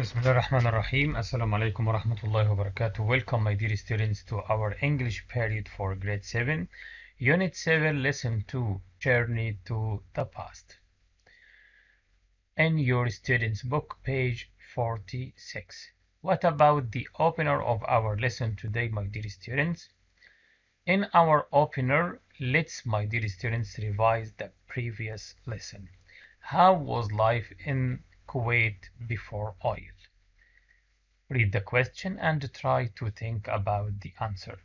Bismillah ar-Rahman ar-Rahim. Assalamu alaikum wa rahmatullahi wa barakatuh. Welcome, my dear students, to our English period for grade 7, Unit 7, Lesson 2, Journey to the Past. In your student's book, page 46. What about the opener of our lesson today, my dear students? In our opener, let's, my dear students, revise the previous lesson. How was life in Kuwait before oil? Read the question and try to think about the answer.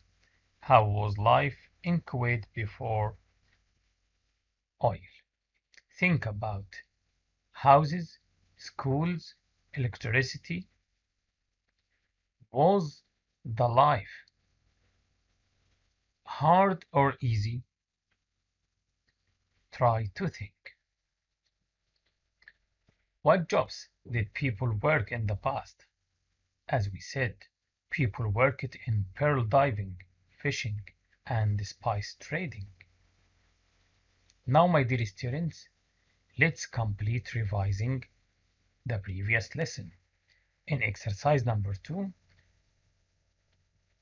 How was life in Kuwait before oil? Think about houses, schools, electricity. Was the life hard or easy? Try to think. What jobs did people work in the past? As we said, people worked in pearl diving, fishing, and spice trading. Now, my dear students, let's complete revising the previous lesson. In exercise number 2,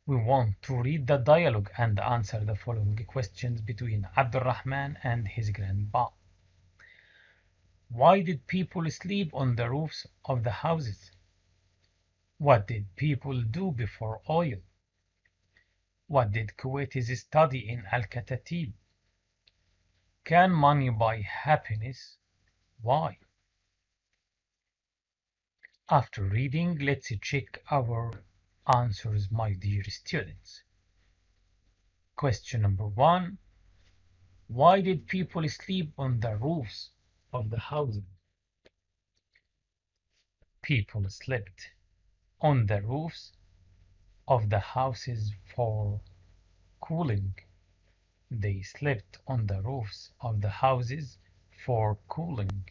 we want to read the dialogue and answer the following questions between Abdurrahman and his grandpa. Why did people sleep on the roofs of the houses? What did people do before oil? What did Kuwaitis study in Al-Katatib? Can money buy happiness? Why? After reading, let's check our answers, my dear students. Question number 1. Why did people sleep on the roofs of the houses? People slept on the roofs of the houses for cooling. They slept on the roofs of the houses for cooling.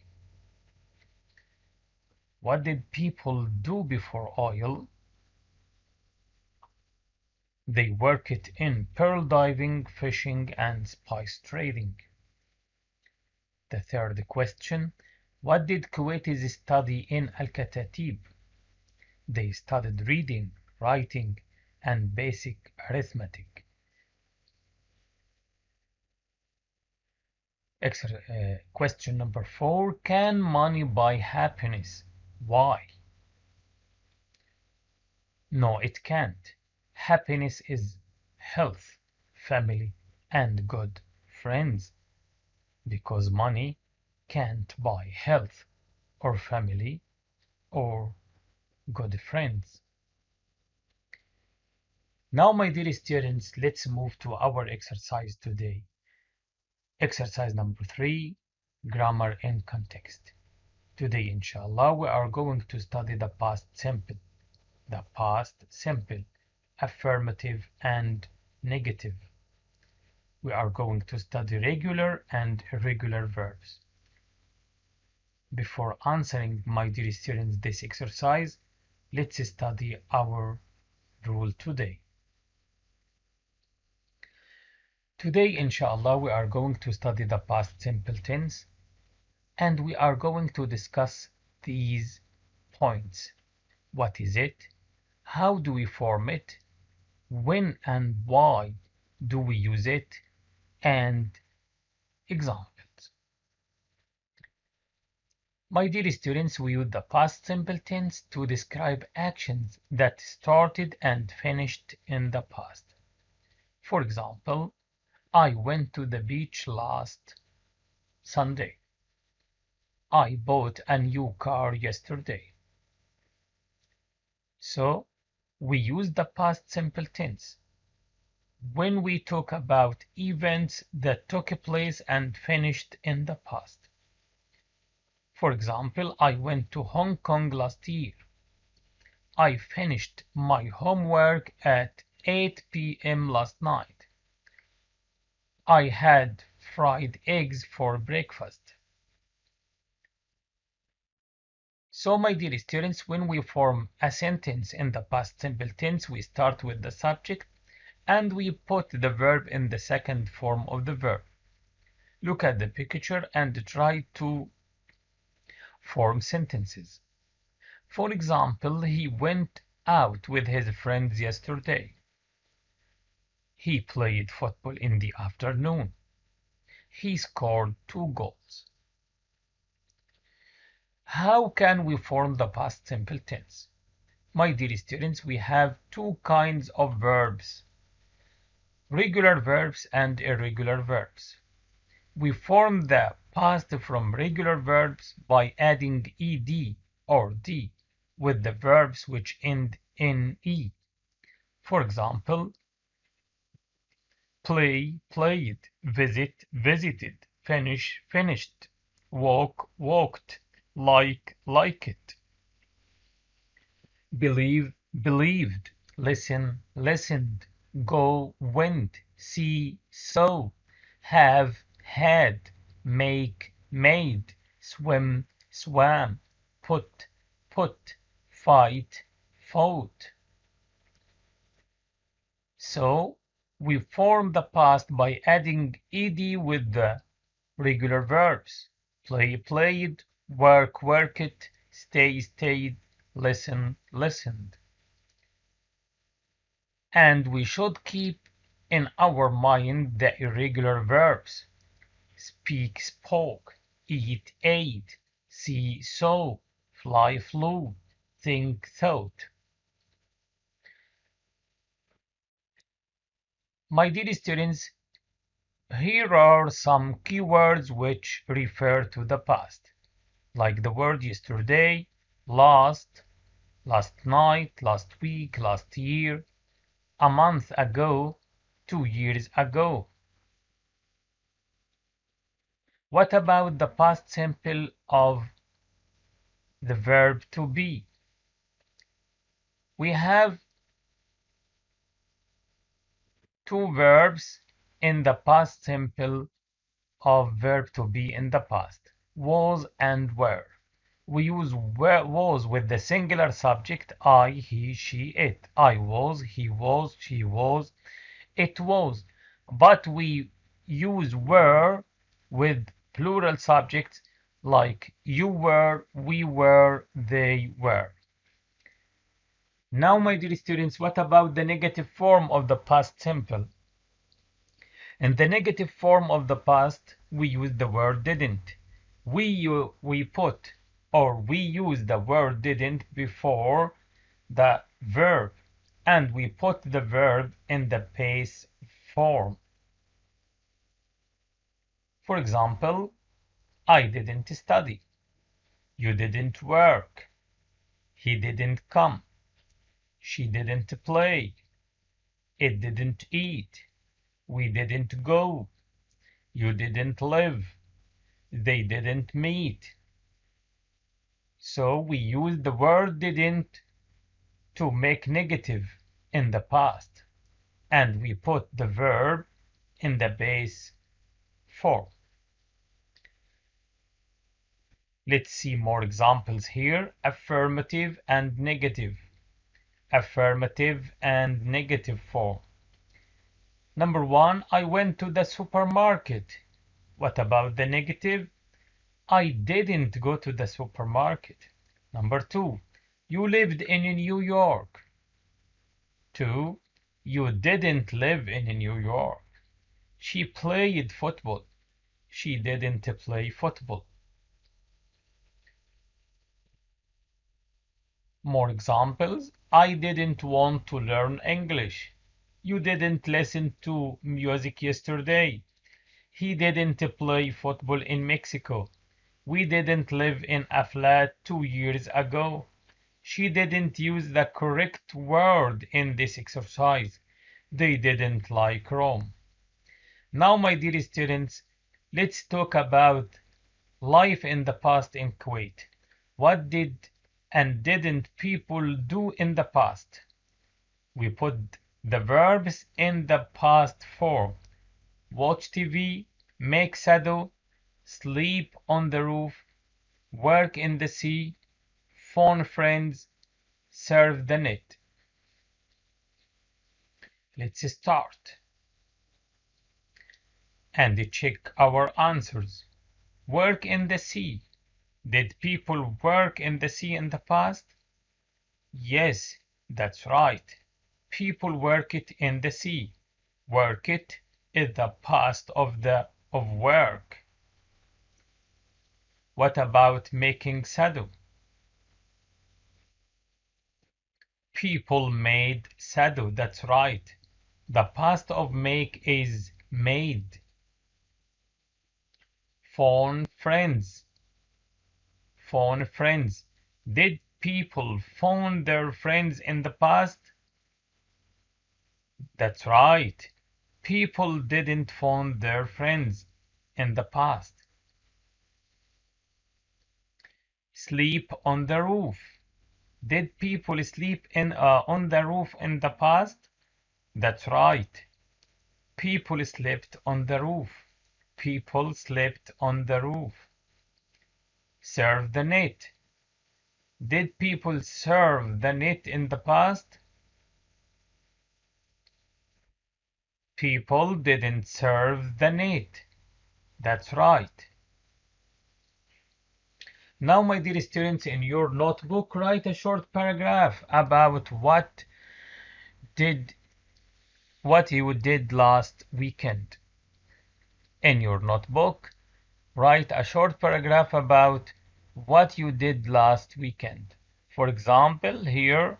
What did people do before oil? They worked in pearl diving, fishing, and spice trading. The third question, what did Kuwaitis study in Al-Katatib? They studied reading, writing, and basic arithmetic. Question number 4, can money buy happiness? Why? No, it can't. Happiness is health, family, and good friends. Because money can't buy health or family or good friends. Now, my dear students, let's move to our exercise today. Exercise number 3, grammar and context. Today, inshallah, we are going to study the past simple. The past simple, affirmative and negative. We are going to study regular and irregular verbs. Before answering, my dear students, this exercise, let's study our rule today. Today, inshallah, we are going to study the past simple tense, and we are going to discuss these points. What is it? How do we form it? When and why do we use it? And examples. My dear students, we use the past simple tense to describe actions that started and finished in the past. For example, I went to the beach last Sunday. I bought a new car yesterday. So, we use the past simple tense when we talk about events that took place and finished in the past. For example, I went to Hong Kong last year. I finished my homework at 8 p.m. last night. I had fried eggs for breakfast. So, my dear students, when we form a sentence in the past simple tense, we start with the subject and we put the verb in the second form of the verb. Look at the picture and try to form sentences. For example, he went out with his friends yesterday. He played football in the afternoon. He scored 2 goals. How can we form the past simple tense? My dear students, we have 2 kinds of verbs, regular verbs and irregular verbs. We form the past from regular verbs by adding ed or d with the verbs which end in e. For example, play, played, visit, visited, finish, finished, walk, walked, like, liked, believe, believed, listen, listened, go, went, see, saw, have, had, make, made, swim, swam, put, fight, fought. So we form the past by adding ed with the regular verbs. Play, played, work, worked, stay, stayed, listen, listened. And we should keep in our mind the irregular verbs. Speak, spoke, eat, ate, see, saw, fly, flew, think, thought. My dear students, here are some keywords which refer to the past, like the word yesterday, last, last night, last week, last year, a month ago, 2 years ago. What about the past simple of the verb to be? We have 2 verbs in the past simple of verb to be in the past, was and were. We use was with the singular subject I, he, she, it. I was, he was, she was, it was. But we use were with plural subjects like you were, we were, they were. Now, my dear students, what about the negative form of the past simple? In the negative form of the past, we use the word didn't. We put or we use the word didn't before the verb, and we put the verb in the base form. For example, I didn't study. You didn't work. He didn't come. She didn't play. It didn't eat. We didn't go. You didn't live. They didn't meet. So we use the word didn't to make negative in the past, and we put the verb in the base form. Let's see more examples here. Affirmative and negative. Affirmative and negative form. Number 1, I went to the supermarket. What about the negative? I didn't go to the supermarket. Number 2, you lived in New York. 2, you didn't live in New York. She played football. She didn't play football. More examples. I didn't want to learn English. You didn't listen to music yesterday. He didn't play football in Mexico. We didn't live in a flat 2 years ago. She didn't use the correct word in this exercise. They didn't like Rome. Now, my dear students, let's talk about life in the past in Kuwait. What did and didn't people do in the past? We put the verbs in the past form. Watch TV, make sado, sleep on the roof, work in the sea, phone friends, surf the net. Let's start and check our answers. Work in the sea. Did people work in the sea in the past? Yes, that's right. People work it in the sea. Work it is the past of work. What about making sado? People made sado, that's right. The past of make is made. Phone friends. Phone friends. Did people phone their friends in the past? That's right. People didn't phone their friends in the past. Sleep on the roof. Did people sleep on the roof in the past? That's right. People slept on the roof. People slept on the roof. Serve the net. Did people serve the net in the past? People didn't serve the net. That's right. Now, my dear students, in your notebook, write a short paragraph about what you did last weekend. In your notebook, write a short paragraph about what you did last weekend. For example, here,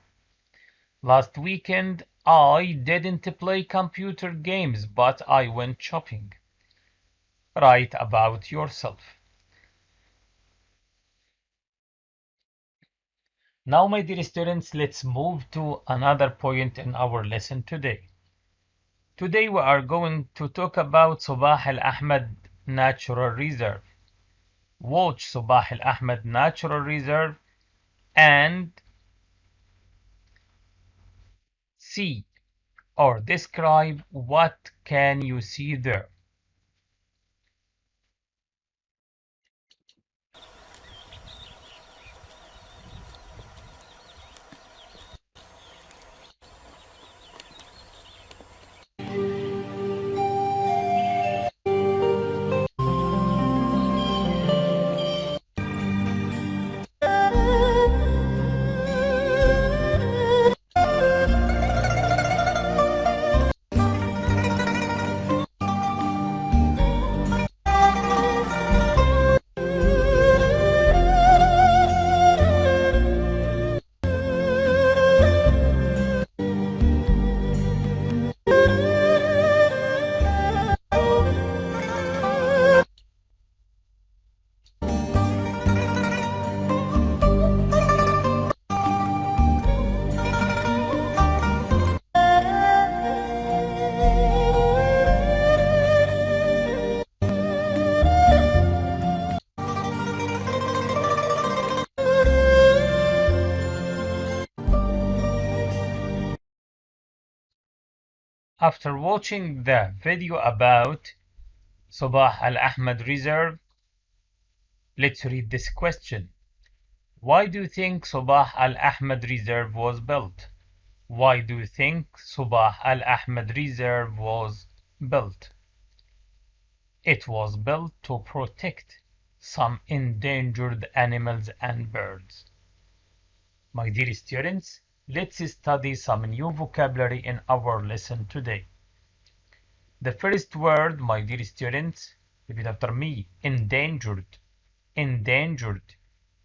last weekend I didn't play computer games, but I went shopping. Write about yourself. Now, my dear students, let's move to another point in our lesson today. Today we are going to talk about Sabah Al Ahmed Natural Reserve. Watch Sabah Al Ahmed Natural Reserve and see or describe what can you see there. After watching the video about Sabah Al Ahmed Reserve, let's read this question. Why do you think Sabah Al Ahmed Reserve was built? Why do you think Sabah Al Ahmed Reserve was built? It was built to protect some endangered animals and birds. My dear students, let's study some new vocabulary in our lesson today. The first word, my dear students, repeat after me, endangered, endangered,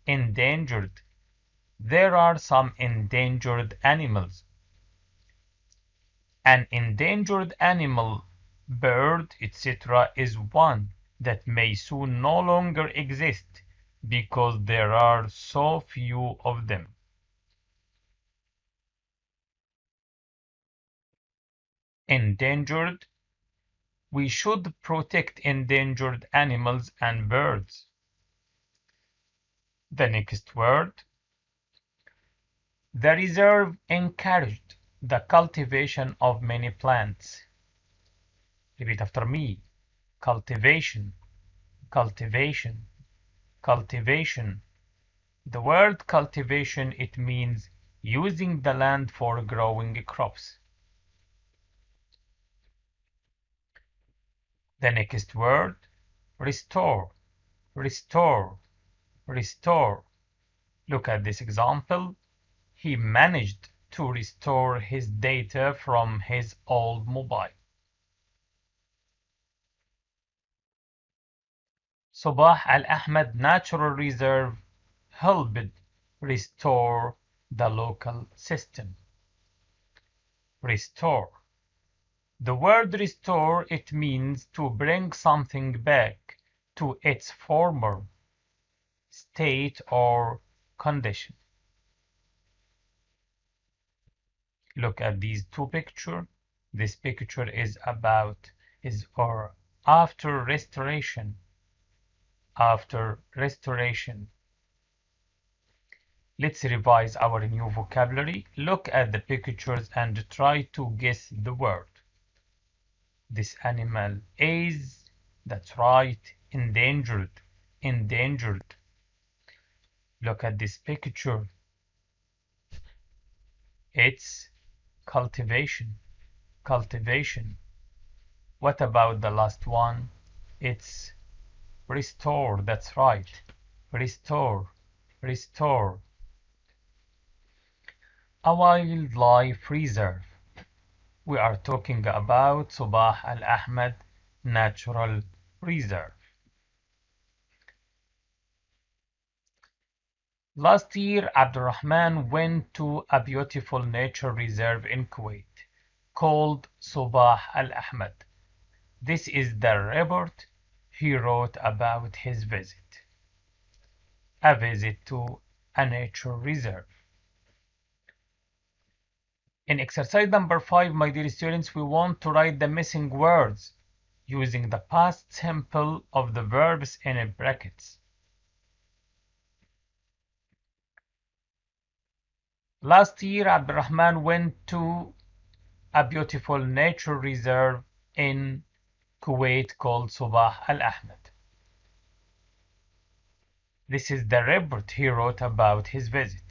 endangered. There are some endangered animals. An endangered animal, bird, etc. is one that may soon no longer exist because there are so few of them. Endangered. We should protect endangered animals and birds. The next word. The reserve encouraged the cultivation of many plants. Repeat after me. Cultivation, cultivation, cultivation. The word cultivation, it means using the land for growing crops. The next word, restore, restore, restore. Look at this example. he managed to restore his data from his old mobile. Sabah Al-Ahmed Natural Reserve helped restore the local system. Restore. The word restore, it means to bring something back to its former state or condition. Look at these two pictures. This picture is after restoration. After restoration. Let's revise our new vocabulary. Look at the pictures and try to guess the word. This animal is, that's right, endangered. Endangered. Look at this picture. It's cultivation. Cultivation. What about the last one? It's restore. That's right. Restore. Restore. A wildlife reserve. We are talking about Sabah Al-Ahmed Natural Reserve. Last year, Abdurrahman went to a beautiful nature reserve in Kuwait called Sabah Al-Ahmed. This is the report he wrote about his visit. A visit to a nature reserve. In exercise number 5, my dear students, we want to write the missing words using the past simple of the verbs in brackets. Last year, Abdurrahman went to a beautiful nature reserve in Kuwait called Sabah Al-Ahmed. This is the report he wrote about his visit.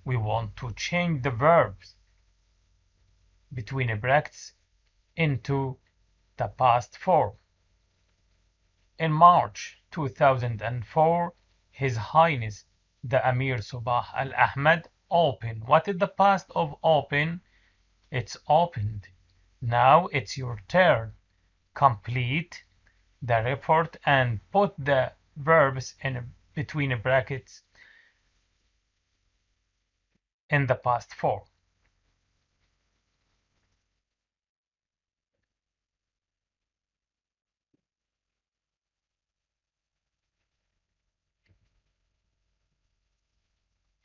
We want to change the verbs between brackets into the past form. In March 2004, His Highness the Amir Sabah Al-Ahmed opened. What is the past of open? It's opened. Now it's your turn. Complete the report and put the verbs in between brackets in the past form.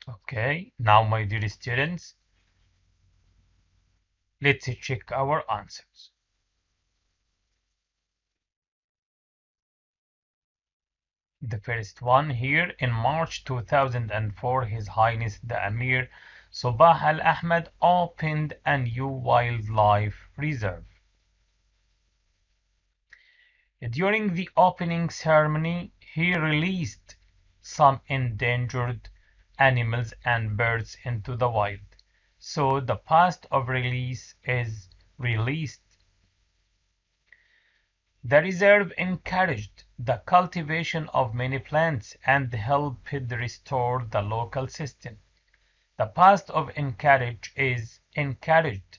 Okay, now my dear students, let's check our answers. The first one here, in March 2004, His Highness the Amir Sabah Al-Ahmed opened a new wildlife reserve. During the opening ceremony, he released some endangered animals and birds into the wild. So the past of release is released. The reserve encouraged the cultivation of many plants and helped restore the local system. The past of encourage is encouraged,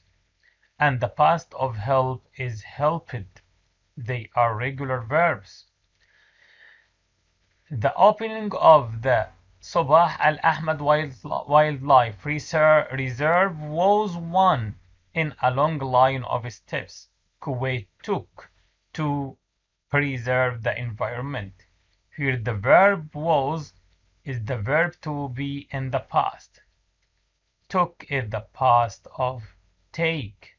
and the past of help is helped. They are regular verbs. The opening of the Sabah Al-Ahmed Wildlife Reserve was one in a long line of steps Kuwait took to preserve the environment. Here the verb was is the verb to be in the past. Took is the past of take.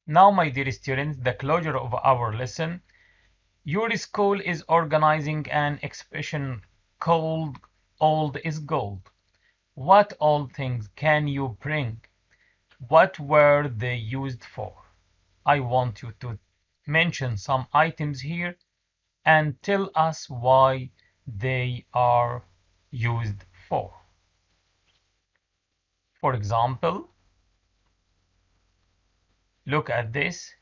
Now, my dear students, the closure of our lesson. Your school is organizing an exhibition called Old is Gold. What old things can you bring? What were they used for? I want you to mention some items here and tell us why they are used for. For example, look at this.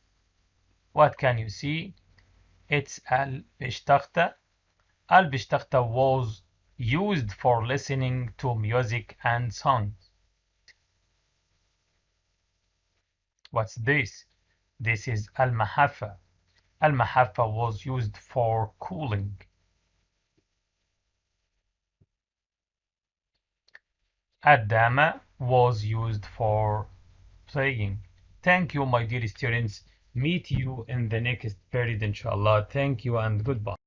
What can you see? It's al-bishtakhta, البشتخته was used for listening to music and songs. What's this? This is المحافة. المحافة was used for cooling. الدامة was used for playing. Thank you, my dear students. Meet you in the next period, inshallah. Thank you and goodbye.